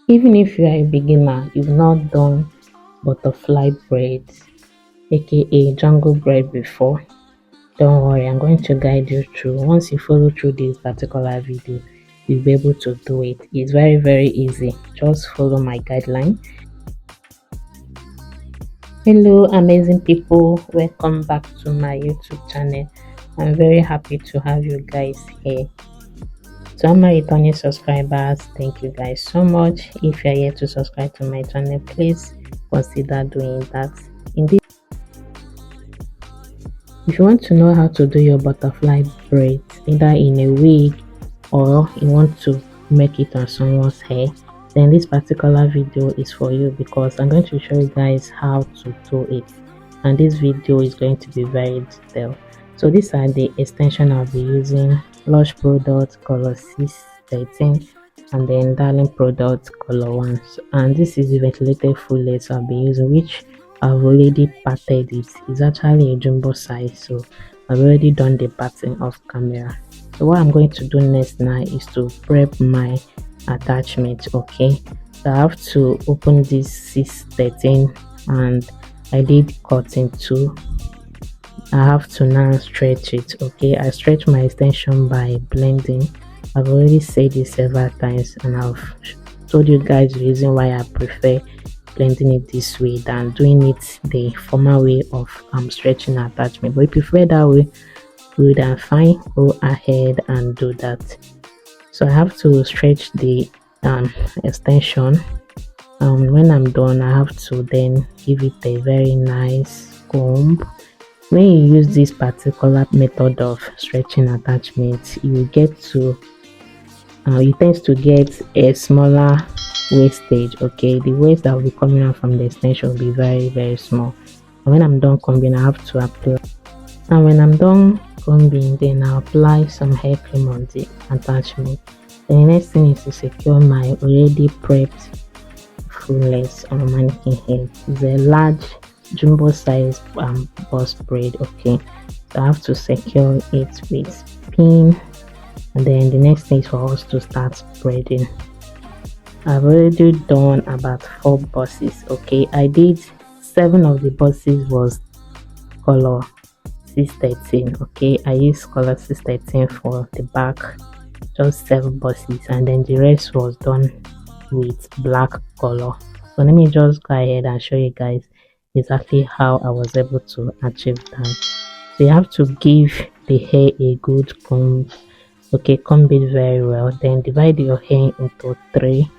Even if you are a beginner, you've not done butterfly braids, aka jungle braid before, don't worry, I'm going to guide you through. Once you follow through this particular video, you'll be able to do it. It's very easy. Just follow my guideline. Hello amazing people, welcome back to my YouTube channel. I'm very happy to have you guys here. To all my returning subscribers, thank you guys so much. If you're here to subscribe to my channel, please consider doing that. If you want to know how to do your butterfly braids, either in a wig or you want to make it on someone's hair, then this particular video is for you, because I'm going to show you guys how to do it, and this video is going to be very detailed. So these are the extension I'll be using: Lush product color 613 and then Darling product color 1. And this is the ventilated full lace I'll be using, which I've already parted it. It's actually a jumbo size, so I've already done the parting off camera. So what I'm going to do next now is to prep my attachment. Okay, so I have to open this 613 and I did cut in two. I have to now stretch it. Okay, I stretch my extension by blending. I've already said this several times, and I've told you guys the reason why I prefer blending it this way than doing it the formal way of stretching attachment. But if you prefer that way, good and fine, go ahead and do that. So I have to stretch the extension. When I'm done, I have to then give it a very nice comb. When you use this particular method of stretching attachment, you get to you tend to get a smaller wastage. Okay, the waste that will be coming out from the extension will be very small. And when I'm done combing, I have to apply, and when I'm done combing, then I'll apply some hair cream on the attachment. Then the next thing is to secure my already prepped full lace on mannequin hair. It's a large jumbo size bust braid. Okay, so I have to secure it with pin, and then the next thing is for us to start braiding. I've already done about 4 buses. Okay, I did 7 of the buses was color 613. Okay, I used color 613 for the back, just 7 buses, and then the rest was done with black color. So let me just go ahead and show you guys exactly how I was able to achieve that. So you have to give the hair a good comb. Okay, comb it very well, then divide your hair into 3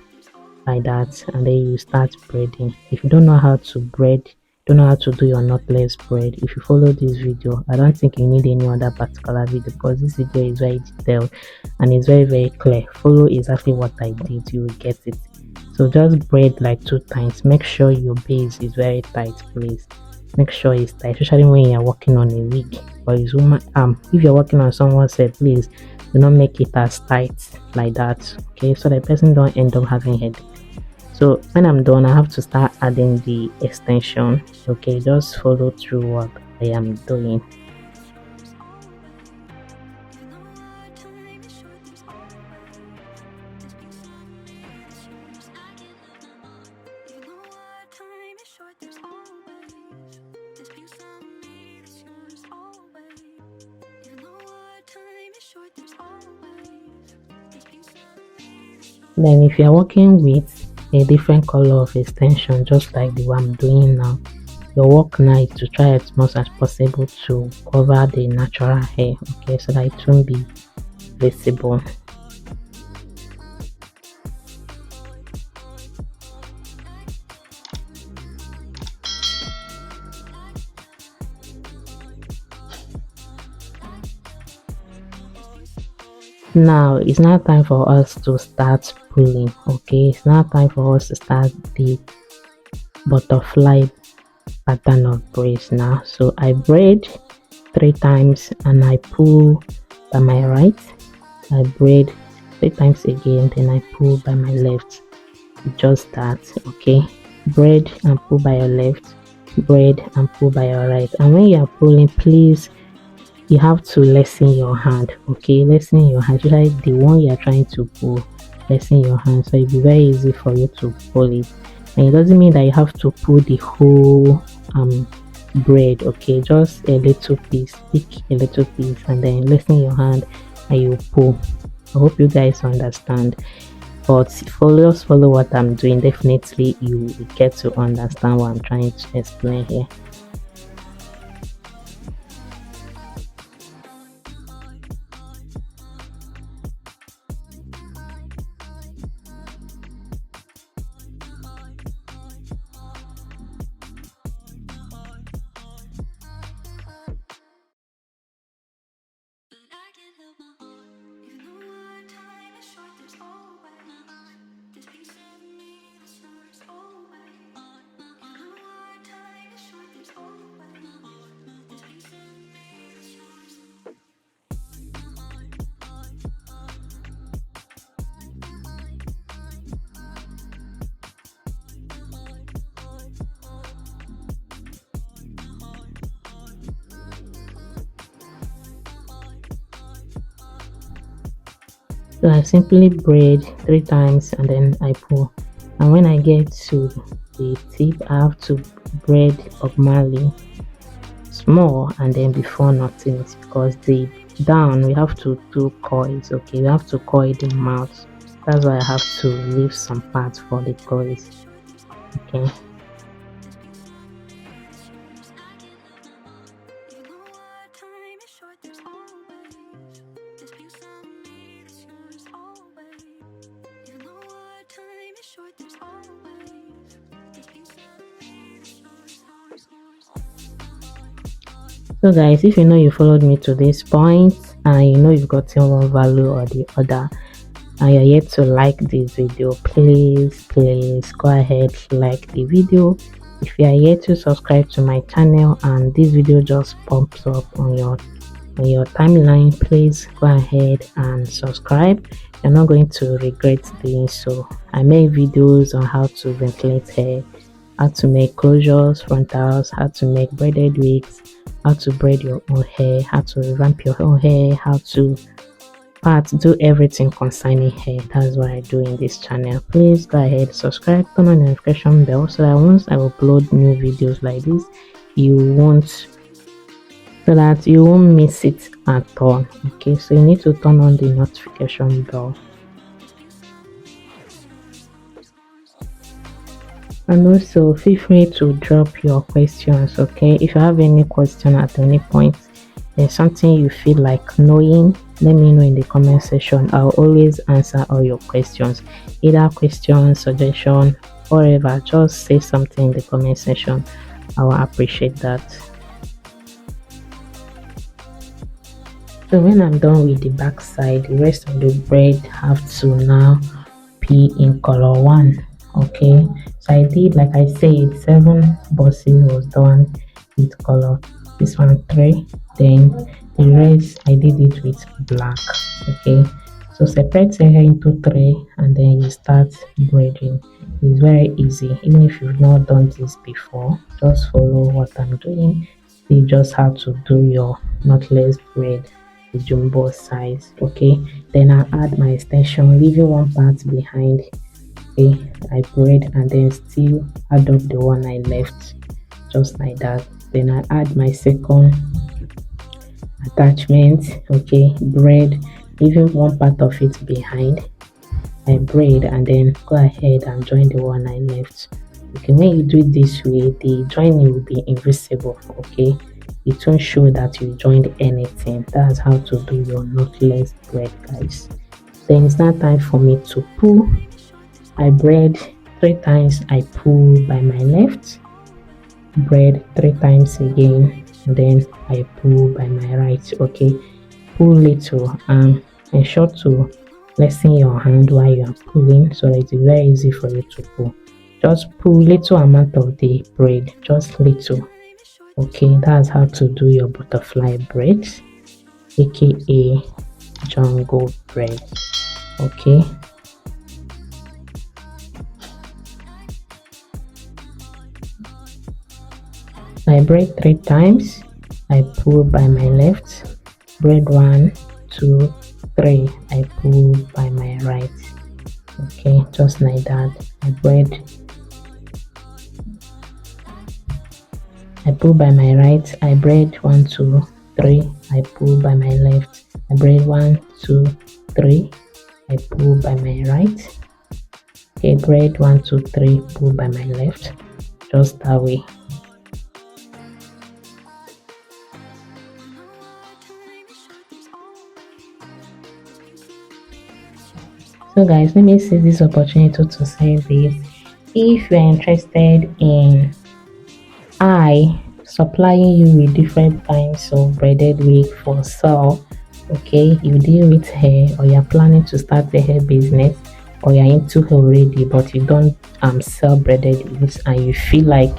like that, and then you start braiding. If you don't know how to braid, don't know how to do your knotless braid, if you follow this video, I don't think you need any other particular video, because this video is very detailed and it's very clear. Follow exactly what I did, you will get it. So just braid like 2 times. Make sure your base is very tight, please. Make sure it's tight, especially when you're working on a wig or a woman if you're working on someone's hair, please do not make it as tight like that. Okay, so the person don't end up having headache. So when I'm done, I have to start adding the extension. Okay, just follow through what I am doing. Then if you're working with a different color of extension, just like the one I'm doing now, your work now is to try as much as possible to cover the natural hair, okay, so that it won't be visible. Now it's now time for us to start pulling. Okay, it's now time for us to start the butterfly pattern of braids now. So I braid 3 times and I pull by my right. I braid 3 times again, then I pull by my left. Just that. Okay, braid and pull by your left, braid and pull by your right. And when you are pulling, please, you have to lessen your hand. Okay, lessen your hand, especially the one you are trying to pull. lessen your hand, so it'll be very easy for you to pull it. And it doesn't mean that you have to pull the whole braid, okay? Just a little piece, pick a little piece and then lessen your hand and you pull. I hope you guys understand. But follow what I'm doing, definitely you will get to understand what I'm trying to explain here. So I simply braid 3 times and then I pull. And when I get to the tip, I have to braid up Mali small and then before knotting it, because the down we have to do coils, okay? We have to coil the mouth. That's why I have to leave some parts for the coils, okay? So guys, if you know you followed me to this point and you know you've gotten one value or the other and you're yet to like this video, please go ahead, like the video. If you are yet to subscribe to my channel and this video just pops up on your timeline, please go ahead and subscribe. You're not going to regret doing so. I make videos on how to ventilate hair, how to make closures, frontals, how to make braided wigs, how to braid your own hair, how to revamp your own hair, how to do everything concerning hair. That's what I do in this channel. Please go ahead, subscribe, turn on the notification bell so that once I upload new videos like this, you won't miss it at all. Okay, so you need to turn on the notification bell. And also feel free to drop your questions, okay? If you have any question at any point, there's something you feel like knowing, let me know in the comment section. I'll always answer all your questions, either questions, suggestion, whatever. Just say something in the comment section. I will appreciate that. So when I'm done with the back side, the rest of the braid have to now be in color 1, okay? So I did, like I said, 7 bosses was done with color, this one 3, then the rest I did it with black, okay? So separate your hair into 3 and then you start braiding. It's very easy. Even if you've not done this before, just follow what I'm doing. You just have to do your knotless braid, the jumbo size, okay? Then I add my extension, leaving one part behind. Okay, I braid and then still add up the one I left, just like that. Then I add my second attachment, okay, braid, leaving one part of it behind. I braid and then go ahead and join the one I left. Okay, when you do it this way, the joining will be invisible, okay? It won't show that you joined anything. That's how to do your knotless braid, guys. Then it's now time for me to pull. I braid 3 times, I pull by my left, braid 3 times again, and then I pull by my right, okay? Pull little and ensure to lessen your hand while you are pulling so that it's very easy for you to pull. Just pull little amount of the braid, just little, okay? That's how to do your butterfly braid, aka jungle braid, okay? I braid 3 times, I pull by my left, braid 1, 2, 3, I pull by my right. Okay, just like that. I pull by my right, I braid 1 2 3, I pull by my left, I braid 1 2 3, I pull by my right. Okay, braid 1 2 3, pull by my left, just that way. So guys, let me seize this opportunity to say this. If you're interested in I supplying you with different kinds of braided wig for sale, okay, you deal with hair, or you're planning to start a hair business, or you're into hair already but you don't sell braided wigs and you feel like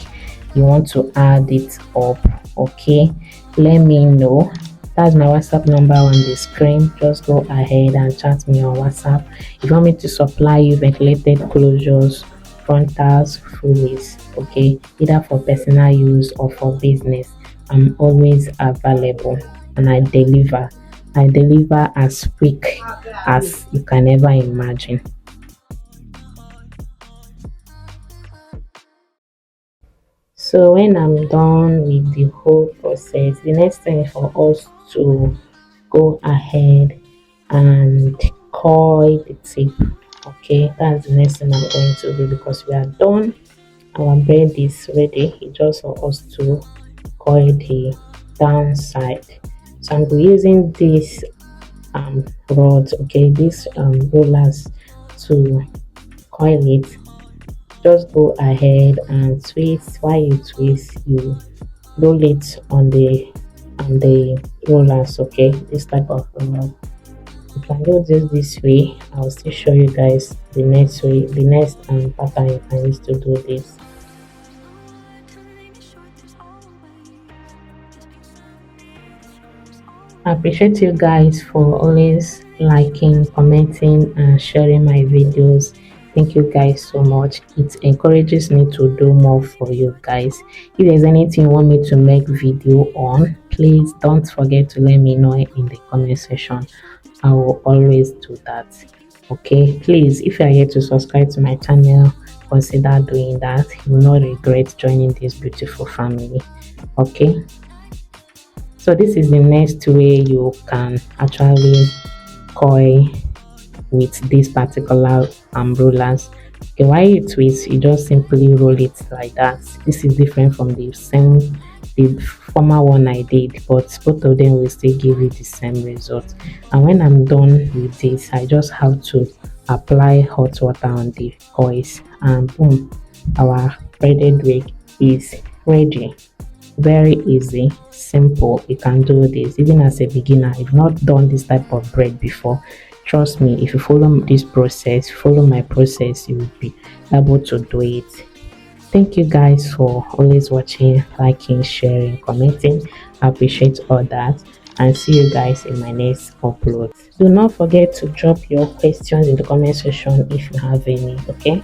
you want to add it up, okay, let me know. That's my WhatsApp number on the screen. Just go ahead and chat me on WhatsApp. If you want me to supply you ventilated closures, frontals, fullies, okay, either for personal use or for business, I'm always available and I deliver as quick as you can ever imagine. So when I'm done with the whole process, the next thing is for us to go ahead and coil the tip. Okay, that's the next thing I'm going to do because we are done. Our braid is ready. It's just for us to coil the downside. So I'm using these rods, okay, these rollers to coil it. Just go ahead and twist. While you twist, you roll it on the rollers, okay, this type of roller. You can do this way. I'll still show you guys the next way, the next pattern you can use to do this. I appreciate you guys for always liking, commenting, and sharing my videos. Thank you guys so much. It encourages me to do more for you guys. If there's anything you want me to make video on, please don't forget to let me know in the comment section. I will always do that. Okay, please, if you are here to subscribe to my channel, consider doing that. You will not regret joining this beautiful family. Okay, so this is the next way you can actually coil with this particular rollers. Okay, while you twist, you just simply roll it like that. This is different from the former one I did, but both of them will still give you the same result. And when I'm done with this, I just have to apply hot water on the coils, and boom, our braided wig is ready. Very easy, simple. You can do this even as a beginner. If not done this type of braid before, trust me, if you follow this process, follow my process, you will be able to do it. Thank you guys for always watching, liking, sharing, commenting. I appreciate all that, and see you guys in my next upload. Do not forget to drop your questions in the comment section if you have any. Okay.